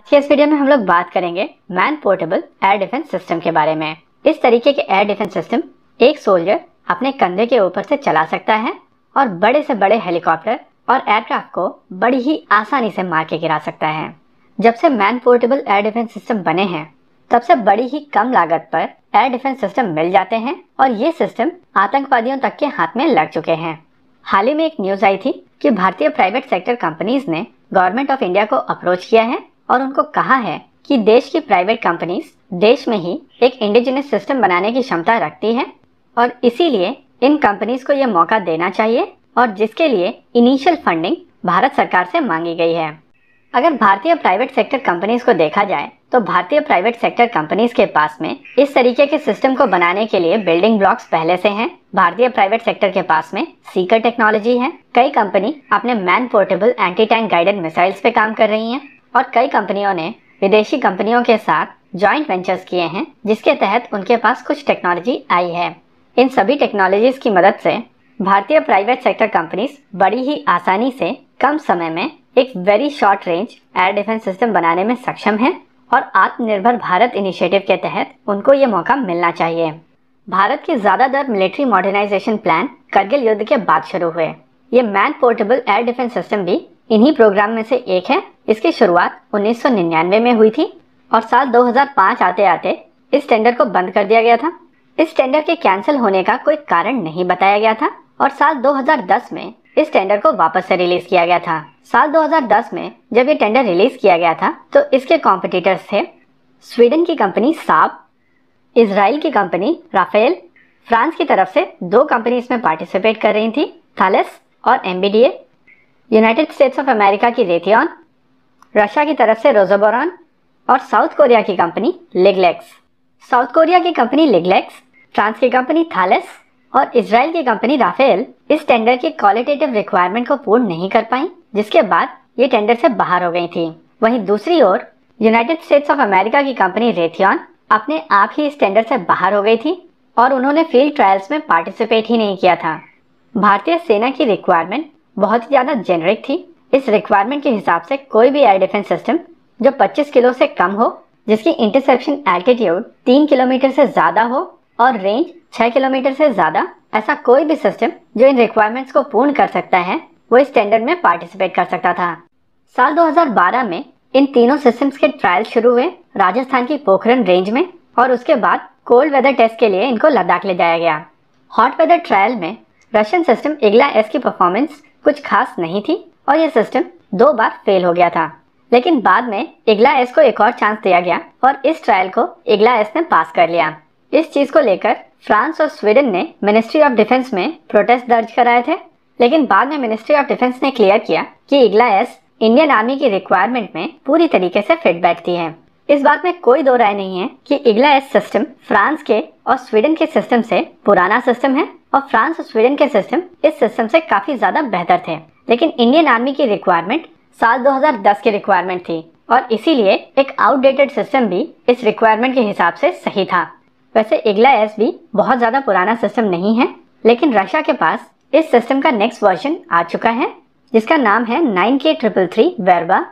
के इस वीडियो में हम लोग बात करेंगे man portable air defence system के बारे में। इस तरीके के एयर डिफेंस सिस्टम एक सोल्जर अपने कंधे के ऊपर से चला सकता है और बड़े से बड़े हेलीकॉप्टर और एयरक्राफ्ट को बड़ी ही आसानी से मार के गिरा सकता है। जब से man portable air defence system बने हैं तब से बड़ी ही कम लागत पर एयर डिफेंस सिस्टम मिल जाते हैं और ये सिस्टम आतंकवादियों तक के हाथ में लग चुके हैं। हाल ही में एक न्यूज आई थी कि भारतीय प्राइवेट सेक्टर कंपनीज ने गवर्नमेंट ऑफ इंडिया को अप्रोच किया है और उनको कहा है कि देश की प्राइवेट कंपनीज देश में ही एक इंडिजिनस सिस्टम बनाने की क्षमता रखती है और इसीलिए इन कंपनीज को यह मौका देना चाहिए और जिसके लिए इनिशियल फंडिंग भारत सरकार से मांगी गई है। अगर भारतीय प्राइवेट सेक्टर कंपनीज को देखा जाए तो भारतीय प्राइवेट सेक्टर कंपनीज के पास में इस तरीके के सिस्टम को बनाने के लिए बिल्डिंग ब्लॉक्स पहले से हैं। भारतीय प्राइवेट सेक्टर के पास में सीकर टेक्नोलॉजी है। कई कंपनी अपने man portable anti tank guided missiles पे काम कर रही हैं और कई कंपनियों ने विदेशी कंपनियों के साथ जॉइंट वेंचर्स किए हैं जिसके तहत उनके पास कुछ टेक्नोलॉजी आई है। इन सभी टेक्नोलॉजीज की मदद से भारतीय प्राइवेट सेक्टर कंपनीज बड़ी ही आसानी से कम समय में एक very short range air defence system बनाने में सक्षम है और आत्मनिर्भर भारत इनिशिएटिव के तहत उनको ये मौका मिलना चाहिए। भारत के ज्यादातर मिलिट्री मॉडर्नाइजेशन प्लान करगिल युद्ध के बाद शुरू हुए। ये man portable air defence system भी इन्हीं प्रोग्राम में से एक है। इसकी शुरुआत 1999 में हुई थी और साल 2005 आते आते इस टेंडर को बंद कर दिया गया था। इस टेंडर के कैंसिल होने का कोई कारण नहीं बताया गया था और साल 2010 में इस टेंडर को वापस से रिलीज किया गया था। साल 2010 में जब ये टेंडर रिलीज किया गया था तो इसके कॉम्पिटिटर्स थे स्वीडन की कंपनी साब, इजराइल की कंपनी राफेल, फ्रांस की तरफ से 2 कंपनी इसमें पार्टिसिपेट कर रही थी, थैलेस और MBDA, United states of America की रेथियन, रशिया की तरफ से रोजोबोरॉन और साउथ कोरिया की कंपनी लिगलेक्स। साउथ कोरिया की कंपनी लिगलेक्स, फ्रांस की कंपनी थैलेस और इजराइल की कंपनी राफेल इस टेंडर की क्वालिटेटिव रिक्वायरमेंट को पूर्ण नहीं कर पाई, जिसके बाद ये टेंडर से बाहर हो गई थी। वहीं दूसरी ओर यूनाइटेड स्टेट्स ऑफ अमेरिका की कंपनी रेथियन अपने आप ही इस टेंडर से बाहर हो गई थी और उन्होंने फील्ड ट्रायल्स में पार्टिसिपेट ही नहीं किया था। भारतीय सेना की रिक्वायरमेंट बहुत ही ज्यादा जेनरिक थी। इस रिक्वायरमेंट के हिसाब से कोई भी एयर डिफेंस सिस्टम जो 25 किलो से कम हो, जिसकी इंटरसेप्शन एल्टीट्यूड 3 किलोमीटर से ज्यादा हो और रेंज 6 किलोमीटर से ज्यादा, ऐसा कोई भी सिस्टम जो इन रिक्वायरमेंट्स को पूर्ण कर सकता है वो इस टेंडर में पार्टिसिपेट कर सकता था। साल 2012 में इन तीनों सिस्टम्स के ट्रायल शुरू हुए राजस्थान की पोखरन रेंज में और उसके बाद कोल्ड वेदर टेस्ट के लिए इनको लद्दाख ले जाया गया। हॉट वेदर ट्रायल में रशियन सिस्टम इग्ला एस की परफॉर्मेंस कुछ खास नहीं थी और यह सिस्टम 2 बार फेल हो गया था, लेकिन बाद में इग्ला एस को एक और चांस दिया गया और इस ट्रायल को इग्ला एस ने पास कर लिया। इस चीज को लेकर फ्रांस और स्वीडन ने मिनिस्ट्री ऑफ डिफेंस में प्रोटेस्ट दर्ज कराए थे, लेकिन बाद में मिनिस्ट्री ऑफ डिफेंस ने क्लियर किया कि इग्ला एस इंडियन आर्मी की रिक्वायरमेंट में पूरी तरीके से फिट बैठती है। इस बात में कोई दो राय नहीं है कि इग्ला एस सिस्टम फ्रांस के और स्वीडन के सिस्टम से पुराना सिस्टम है और फ्रांस और स्वीडन के सिस्टम इस सिस्टम से काफी ज्यादा बेहतर थे, लेकिन इंडियन आर्मी की रिक्वायरमेंट साल 2010 की रिक्वायरमेंट थी और इसीलिए एक आउटडेटेड सिस्टम भी इस रिक्वायरमेंट के हिसाब से सही था। वैसे इग्ला एस भी बहुत ज्यादा पुराना सिस्टम नहीं है, लेकिन रशिया के पास इस सिस्टम का नेक्स्ट वर्जन आ चुका है जिसका नाम है 9K333 वेरबा।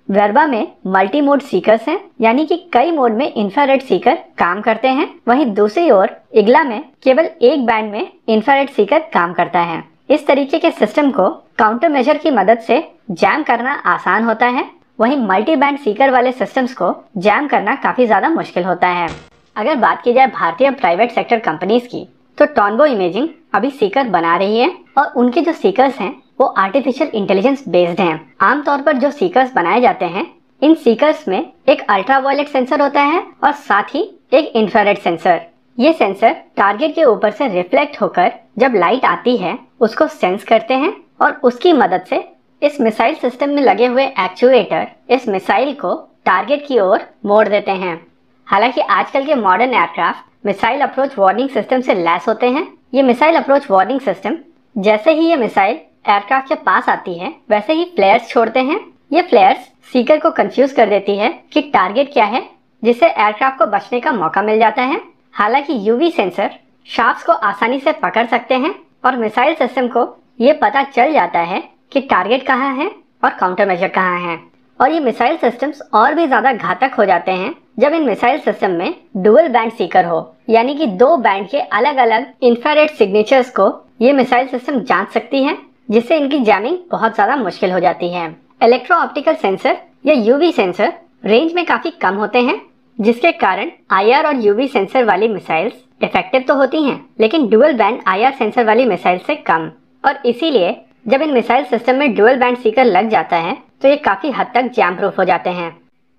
वेरबा में मल्टी मोड सीकर्स हैं, यानी कि कई मोड में इंफ्रारेड सीकर काम करते हैं। वहीं दूसरी ओर इग्ला में केवल एक बैंड में इंफ्रारेड सीकर काम करता है। इस तरीके के सिस्टम को काउंटर मेजर की मदद से जैम करना आसान होता है, वहीं मल्टी बैंड सीकर वाले सिस्टम्स को जैम करना काफी ज्यादा मुश्किल होता है। अगर बात की जाए भारतीय प्राइवेट सेक्टर कंपनीज की तो टॉनबो इमेजिंग अभी सीकर बना रही है और उनके जो सीकर्स हैं वो आर्टिफिशियल इंटेलिजेंस बेस्ड हैं। आमतौर पर जो सीकर्स बनाए जाते हैं इन सीकर्स में एक अल्ट्रावायलेट सेंसर होता है और साथ ही एक इंफ्रारेड सेंसर। ये सेंसर टारगेट के ऊपर से रिफ्लेक्ट होकर जब लाइट आती है उसको सेंस करते हैं और उसकी मदद से इस मिसाइल सिस्टम में लगे हुए एक्चुएटर इस मिसाइल को टारगेट की ओर मोड़ देते हैं। हालांकि आजकल के modern aircraft missile approach warning system से लैस होते हैं। ये मिसाइल अप्रोच वार्निंग सिस्टम जैसे ही ये मिसाइल एयरक्राफ्ट के पास आती है वैसे ही फ्लेयर्स छोड़ते हैं। ये फ्लेयर्स सीकर को कंफ्यूज कर देती है कि टारगेट क्या है, जिससे एयरक्राफ्ट को बचने का मौका मिल जाता है। हालांकि यूवी सेंसर शाफ्ट्स को आसानी से पकड़ सकते हैं और मिसाइल सिस्टम को ये पता चल जाता है कि टारगेट कहाँ है और काउंटर मेजर कहाँ है। और ये मिसाइल सिस्टम्स और भी ज्यादा घातक हो जाते हैं जब इन मिसाइल सिस्टम में डुअल बैंड सीकर हो, यानी कि 2 बैंड के अलग अलग इंफ्रारेड सिग्नेचर्स को ये मिसाइल सिस्टम जांच सकती है, जिससे इनकी जैमिंग बहुत ज्यादा मुश्किल हो जाती है। इलेक्ट्रो ऑप्टिकल सेंसर या यूवी सेंसर रेंज में काफी कम होते हैं, जिसके कारण आईआर और यूवी सेंसर वाली मिसाइल्स इफेक्टिव तो होती हैं, लेकिन डुअल बैंड आईआर सेंसर वाली मिसाइल से कम। और इसीलिए जब इन मिसाइल सिस्टम में डुअल बैंड सीकर लग जाता है तो ये काफी हद तक जैम प्रूफ हो जाते हैं।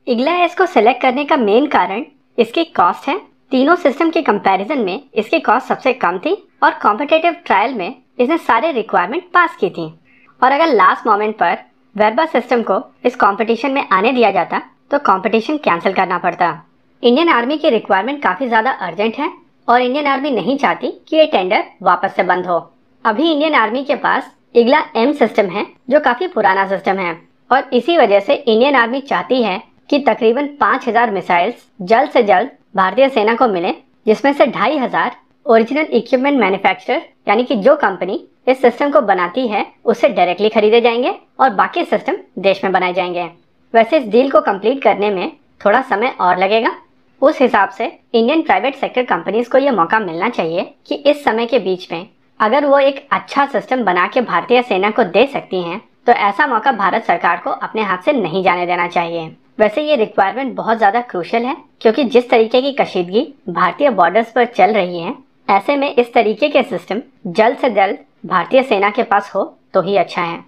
इग्ला एस को सिलेक्ट करने का मेन कारण इसकी कॉस्ट है। तीनों सिस्टम के कंपैरिजन में इसकी कॉस्ट सबसे कम थी और कॉम्पिटिटिव ट्रायल में इसने सारे रिक्वायरमेंट पास की थी। और अगर लास्ट मोमेंट पर वर्बा सिस्टम को इस कंपटीशन में आने दिया जाता तो कंपटीशन कैंसिल करना पड़ता। इंडियन आर्मी की रिक्वायरमेंट काफी ज्यादा अर्जेंट है और इंडियन आर्मी नहीं चाहती कि ये टेंडर वापस से बंद हो। अभी इंडियन आर्मी के पास इग्ला एम सिस्टम है जो काफी पुराना सिस्टम है और इसी वजह से इंडियन आर्मी चाहती है कि तकरीबन 5000 मिसाइल्स जल्द से जल्द भारतीय सेना को मिले, जिसमें से 2500 ओरिजिनल इक्विपमेंट मैन्युफैक्चरर यानी कि जो कंपनी इस सिस्टम को बनाती है उससे डायरेक्टली खरीदे जाएंगे और बाकी सिस्टम देश में बनाए जाएंगे। वैसे इस डील को कंप्लीट करने में थोड़ा समय और लगेगा। उस हिसाब से इंडियन प्राइवेट सेक्टर कंपनीज को यह मौका मिलना चाहिए कि इस समय के बीच में अगर वो एक अच्छा सिस्टम बना के भारतीय सेना को दे सकती हैं तो ऐसा मौका भारत सरकार को अपने हाथ से नहीं जाने देना चाहिए। वैसे ये रिक्वायरमेंट बहुत ज़्यादा क्रूशियल है, क्योंकि जिस तरीके की कशीदगी भारतीय बॉर्डर्स पर चल रही है, ऐसे में इस तरीके के सिस्टम जल्द से जल्द भारतीय सेना के पास हो तो ही अच्छा है।